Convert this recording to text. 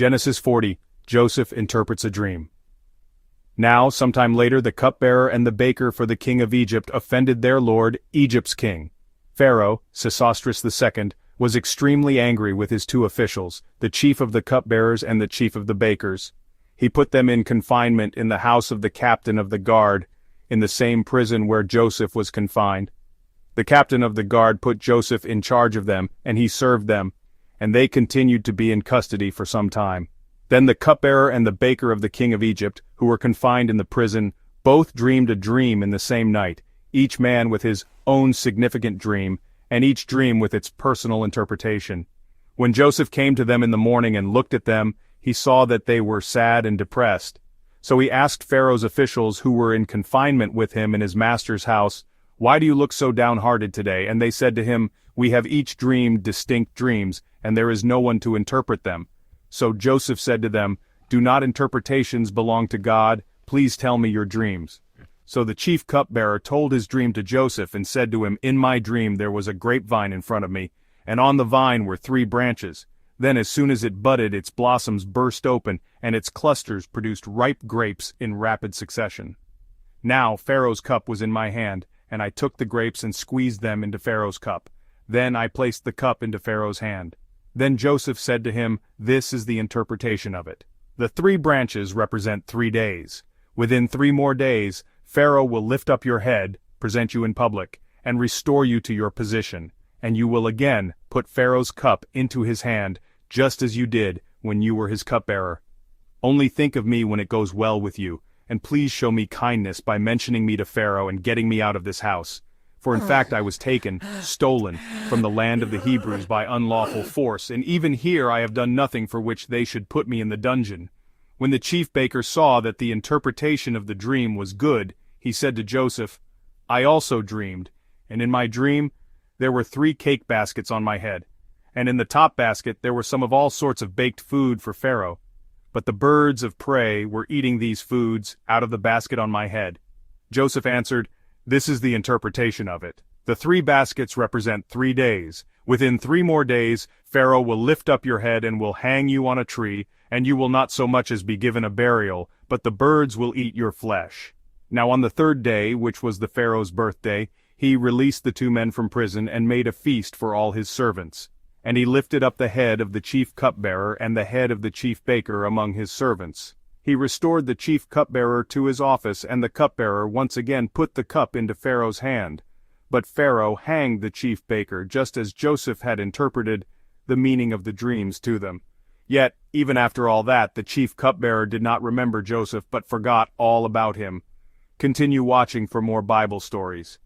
Genesis 40, Joseph interprets a dream. Now, sometime later, the cupbearer and the baker for the king of Egypt offended their lord, Egypt's king. Pharaoh, Sesostris II, was extremely angry with his two officials, the chief of the cupbearers and the chief of the bakers. He put them in confinement in the house of the captain of the guard, in the same prison where Joseph was confined. The captain of the guard put Joseph in charge of them, and he served them, and they continued to be in custody for some time. Then the cupbearer and the baker of the king of Egypt, who were confined in the prison, both dreamed a dream in the same night, each man with his own significant dream, and each dream with its personal interpretation. When Joseph came to them in the morning and looked at them, he saw that they were sad and depressed. So he asked Pharaoh's officials who were in confinement with him in his master's house, "Why do you look so downhearted today?" And they said to him, "We have each dreamed distinct dreams, and there is no one to interpret them." So Joseph said to them, "Do not interpretations belong to God? Please tell me your dreams." So the chief cupbearer told his dream to Joseph and said to him, "In my dream there was a grapevine in front of me, and on the vine were 3 branches. Then as soon as it budded, its blossoms burst open, and its clusters produced ripe grapes in rapid succession. Now Pharaoh's cup was in my hand, and I took the grapes and squeezed them into Pharaoh's cup. Then I placed the cup into Pharaoh's hand." Then Joseph said to him, "This is the interpretation of it. The 3 branches represent 3 days. Within 3 more days, Pharaoh will lift up your head, present you in public, and restore you to your position, and you will again put Pharaoh's cup into his hand, just as you did when you were his cupbearer. Only think of me when it goes well with you, and please show me kindness by mentioning me to Pharaoh and getting me out of this house. For in fact I was taken, stolen, from the land of the Hebrews by unlawful force, and even here I have done nothing for which they should put me in the dungeon." When the chief baker saw that the interpretation of the dream was good, he said to Joseph, "I also dreamed, and in my dream there were 3 cake baskets on my head, and in the top basket there were some of all sorts of baked food for Pharaoh. But the birds of prey were eating these foods out of the basket on my head." Joseph answered, "This is the interpretation of it. The 3 baskets represent 3 days. Within 3 more days, Pharaoh will lift up your head and will hang you on a tree, and you will not so much as be given a burial, but the birds will eat your flesh." Now on the 3rd day, which was the Pharaoh's birthday, he released the 2 men from prison and made a feast for all his servants. And he lifted up the head of the chief cupbearer and the head of the chief baker among his servants. He restored the chief cupbearer to his office, and the cupbearer once again put the cup into Pharaoh's hand. But Pharaoh hanged the chief baker, just as Joseph had interpreted the meaning of the dreams to them. Yet, even after all that, the chief cupbearer did not remember Joseph, but forgot all about him. Continue watching for more Bible stories.